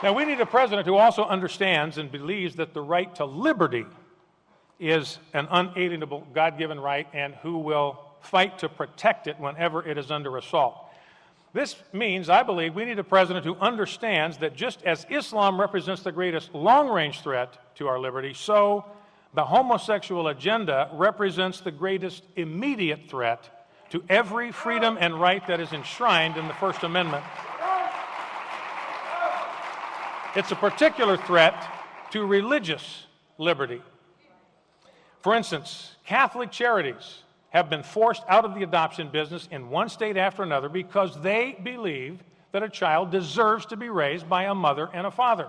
Now, we need a president who also understands and believes that the right to liberty is an unalienable God-given right and who will fight to protect it whenever it is under assault. This means, I believe, we need a president who understands that just as Islam represents the greatest long-range threat to our liberty, so the homosexual agenda represents the greatest immediate threat to every freedom and right that is enshrined in the First Amendment. It's a particular threat to religious liberty. For instance, Catholic charities have been forced out of the adoption business in one state after another because they believe that a child deserves to be raised by a mother and a father.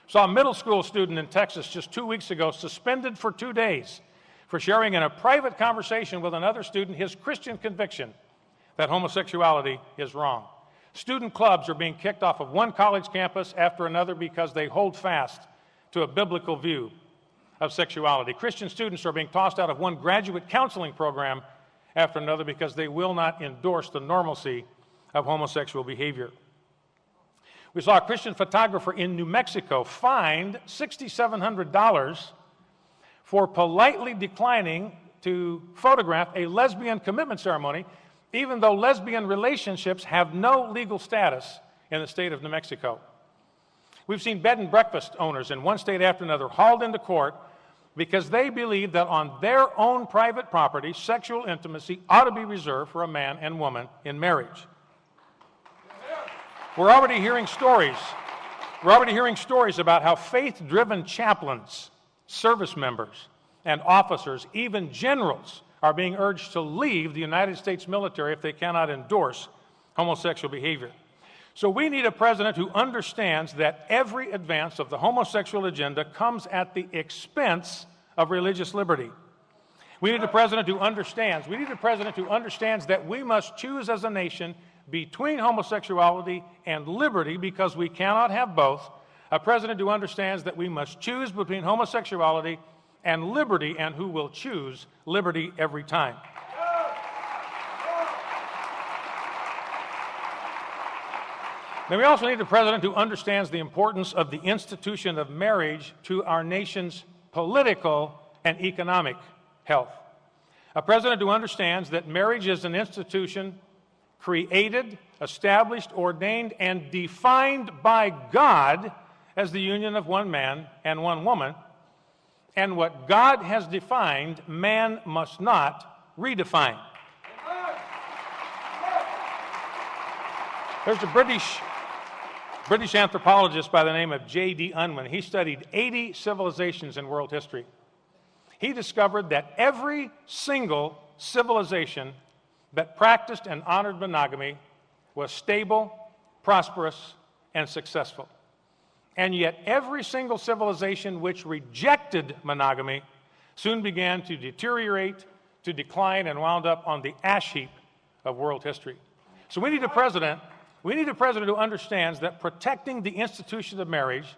Saw a middle school student in Texas just 2 weeks ago suspended for 2 days for sharing in a private conversation with another student his Christian conviction that homosexuality is wrong. Student clubs are being kicked off of one college campus after another because they hold fast to a biblical view of sexuality. Christian students are being tossed out of one graduate counseling program after another because they will not endorse the normalcy of homosexual behavior. We saw a Christian photographer in New Mexico fined $6,700 for politely declining to photograph a lesbian commitment ceremony, even though lesbian relationships have no legal status in the state of New Mexico. We've seen bed and breakfast owners in one state after another hauled into court because they believe that on their own private property, sexual intimacy ought to be reserved for a man and woman in marriage. We're already hearing stories about how faith-driven chaplains, service members, and officers, even generals, are being urged to leave the United States military if they cannot endorse homosexual behavior. So we need a president who understands that every advance of the homosexual agenda comes at the expense of religious liberty. We need a president who understands that we must choose as a nation between homosexuality and liberty because we cannot have both. A president who understands that we must choose between homosexuality and liberty and who will choose liberty every time. Now, we also need a president who understands the importance of the institution of marriage to our nation's political and economic health. A president who understands that marriage is an institution created, established, ordained, and defined by God as the union of one man and one woman, and what God has defined, man must not redefine. There's a British anthropologist by the name of J.D. Unwin. He studied 80 civilizations in world history. He discovered that every single civilization that practiced and honored monogamy was stable, prosperous, and successful. And yet every single civilization which rejected monogamy soon began to deteriorate, to decline, and wound up on the ash heap of world history. So we need a president who understands that protecting the institution of marriage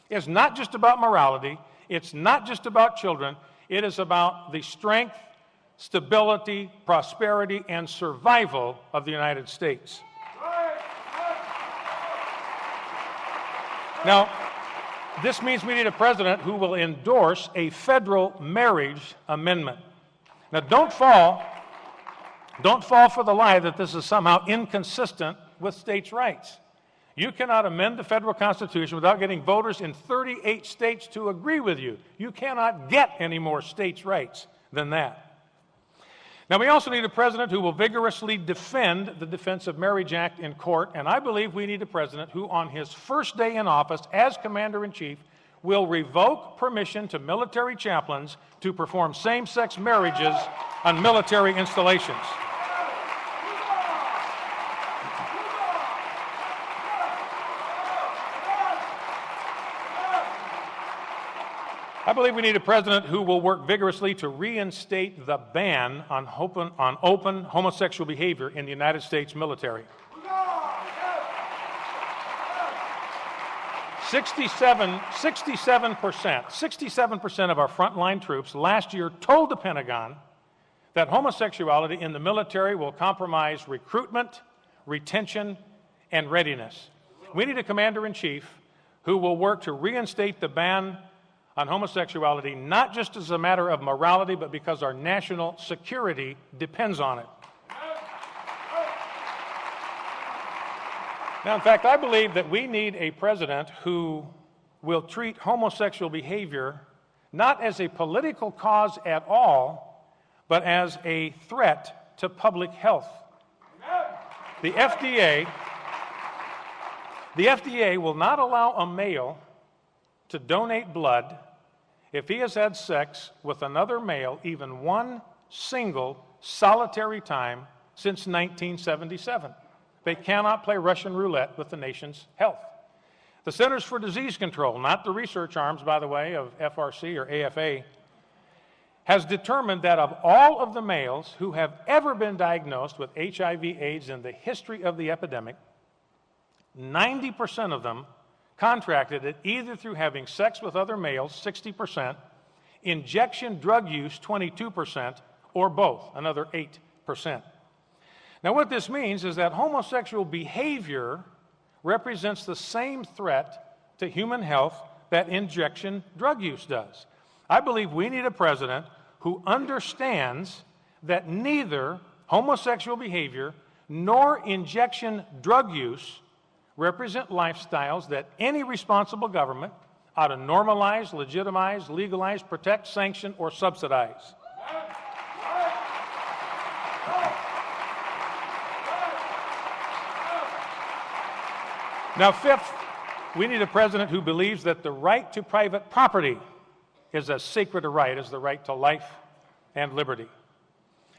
is not just about morality, it's not just about children, it is about the strength, stability, prosperity, and survival of the United States. Now, this means we need a president who will endorse a federal marriage amendment. Now, don't fall for the lie that this is somehow inconsistent with states' rights. You cannot amend the federal Constitution without getting voters in 38 states to agree with you. You cannot get any more states' rights than that. Now, we also need a president who will vigorously defend the Defense of Marriage Act in court, and I believe we need a president who, on his first day in office as Commander-in-Chief, will revoke permission to military chaplains to perform same-sex marriages on military installations. I believe we need a president who will work vigorously to reinstate the ban on open homosexual behavior in the United States military. 67% of our frontline troops last year told the Pentagon that homosexuality in the military will compromise recruitment, retention, and readiness. We need a commander-in-chief who will work to reinstate the ban on homosexuality, not just as a matter of morality, but because our national security depends on it. Now, in fact, I believe that we need a president who will treat homosexual behavior not as a political cause at all, but as a threat to public health. The FDA will not allow a male to donate blood if he has had sex with another male even one single solitary time since 1977. They cannot play Russian roulette with the nation's health. The Centers for Disease Control, not the research arms, by the way, of FRC or AFA, has determined that of all of the males who have ever been diagnosed with HIV/AIDS in the history of the epidemic, 90% of them contracted it either through having sex with other males, 60%, injection drug use, 22%, or both, another 8%. Now, what this means is that homosexual behavior represents the same threat to human health that injection drug use does. I believe we need a president who understands that neither homosexual behavior nor injection drug use represent lifestyles that any responsible government ought to normalize, legitimize, legalize, protect, sanction, or subsidize. Now, fifth, we need a president who believes that the right to private property is as sacred a right as the right to life and liberty.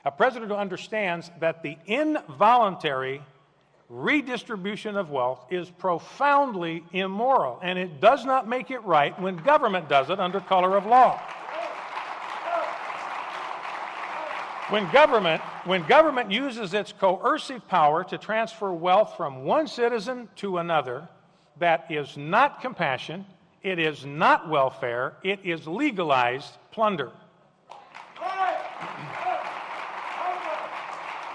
A president who understands that the involuntary redistribution of wealth is profoundly immoral, and it does not make it right when government does it under color of law. When government uses its coercive power to transfer wealth from one citizen to another, that is not compassion, it is not welfare, it is legalized plunder.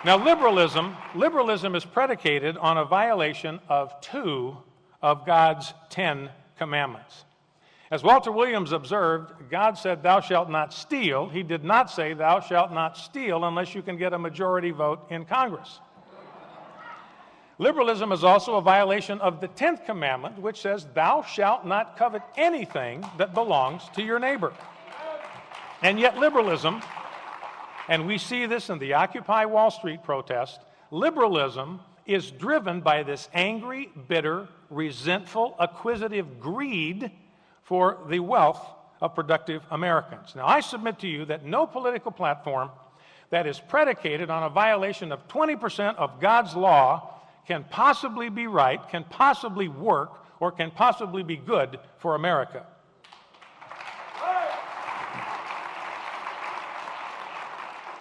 Now, liberalism is predicated on a violation of 2 of God's 10 commandments. As Walter Williams observed, God said, "Thou shalt not steal." He did not say, "Thou shalt not steal," unless you can get a majority vote in Congress. Liberalism is also a violation of the 10th commandment, which says, "Thou shalt not covet anything that belongs to your neighbor." And yet liberalism, and we see this in the Occupy Wall Street protest, liberalism is driven by this angry, bitter, resentful, acquisitive greed for the wealth of productive Americans. Now, I submit to you that no political platform that is predicated on a violation of 20% of God's law can possibly be right, can possibly work, or can possibly be good for America.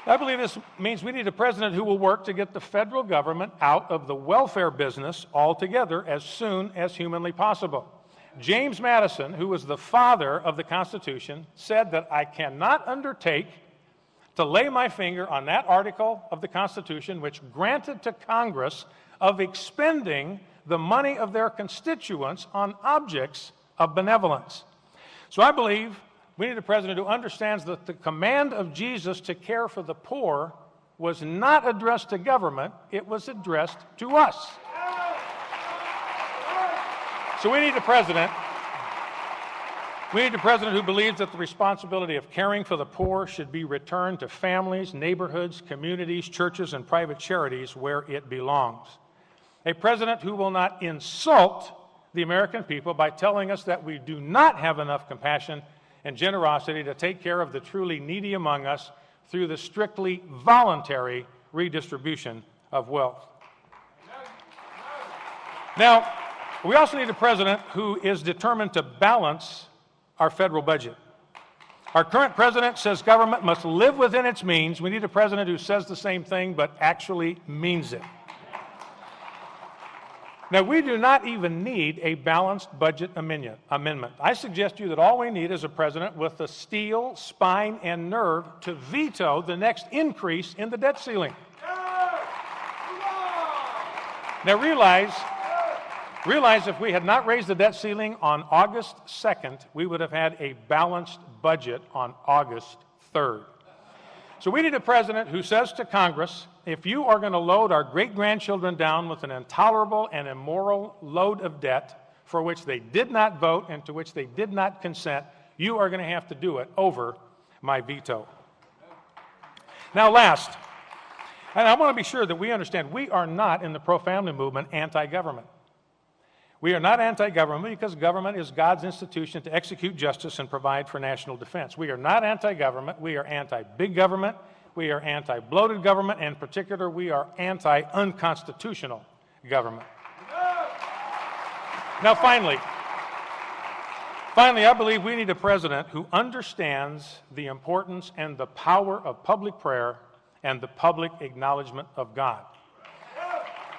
I believe this means we need a president who will work to get the federal government out of the welfare business altogether as soon as humanly possible. James Madison, who was the father of the Constitution, said that I cannot undertake to lay my finger on that article of the Constitution which granted to Congress of expending the money of their constituents on objects of benevolence. So I believe we need a president who understands that the command of Jesus to care for the poor was not addressed to government, it was addressed to us. So we need a president who believes that the responsibility of caring for the poor should be returned to families, neighborhoods, communities, churches, and private charities where it belongs. A president who will not insult the American people by telling us that we do not have enough compassion and generosity to take care of the truly needy among us through the strictly voluntary redistribution of wealth. Now, we also need a president who is determined to balance our federal budget. Our current president says government must live within its means. We need a president who says the same thing but actually means it. Now, we do not even need a balanced budget amendment. I suggest to you that all we need is a president with the steel, spine, and nerve to veto the next increase in the debt ceiling. Now, Realize if we had not raised the debt ceiling on August 2nd, we would have had a balanced budget on August 3rd. So we need a president who says to Congress, if you are going to load our great-grandchildren down with an intolerable and immoral load of debt for which they did not vote and to which they did not consent, you are going to have to do it over my veto. Now last, and I want to be sure that we understand, we are not in the pro-family movement anti-government. We are not anti-government because government is God's institution to execute justice and provide for national defense. We are not anti-government. We are anti-big government. We are anti-bloated government. And in particular, we are anti-unconstitutional government. Now, finally, I believe we need a president who understands the importance and the power of public prayer and the public acknowledgement of God.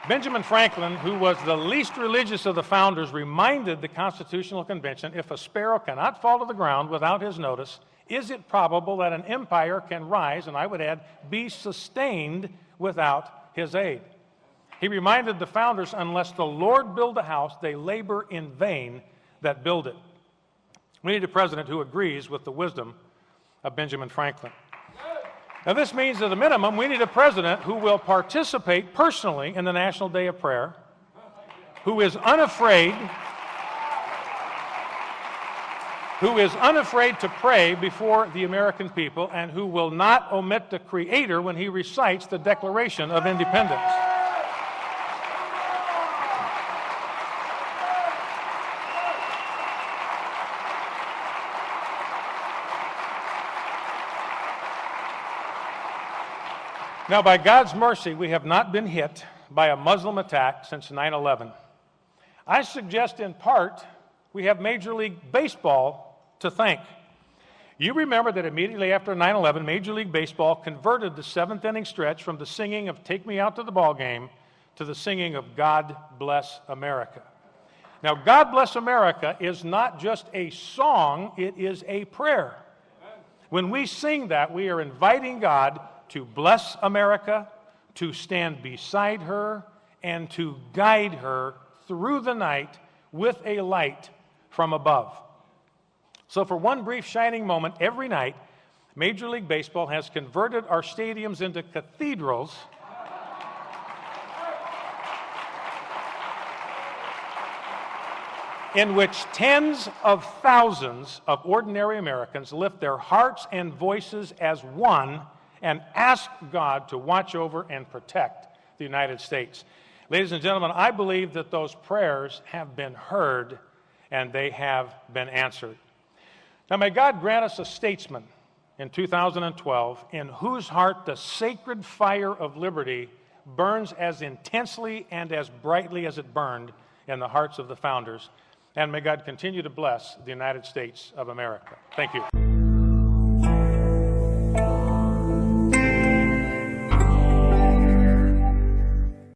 Benjamin Franklin, who was the least religious of the founders, reminded the Constitutional Convention, if a sparrow cannot fall to the ground without his notice, is it probable that an empire can rise, and I would add, be sustained without his aid? He reminded the founders, unless the Lord build a house, they labor in vain that build it. We need a president who agrees with the wisdom of Benjamin Franklin. Now, this means, at a minimum, we need a president who will participate personally in the National Day of Prayer, who is unafraid to pray before the American people, and who will not omit the Creator when he recites the Declaration of Independence. Now, by God's mercy, we have not been hit by a Muslim attack since 9/11. I suggest in part we have Major League Baseball to thank. You remember that immediately after 9/11, Major League Baseball converted the seventh inning stretch from the singing of Take Me Out to the Ball Game to the singing of God Bless America. Now, God Bless America is not just a song, it is a prayer. When we sing that, we are inviting God to bless America, to stand beside her, and to guide her through the night with a light from above. So for one brief shining moment every night, Major League Baseball has converted our stadiums into cathedrals in which tens of thousands of ordinary Americans lift their hearts and voices as one and ask God to watch over and protect the United States. Ladies and gentlemen, I believe that those prayers have been heard and they have been answered. Now, may God grant us a statesman in 2012 in whose heart the sacred fire of liberty burns as intensely and as brightly as it burned in the hearts of the founders. And may God continue to bless the United States of America. Thank you.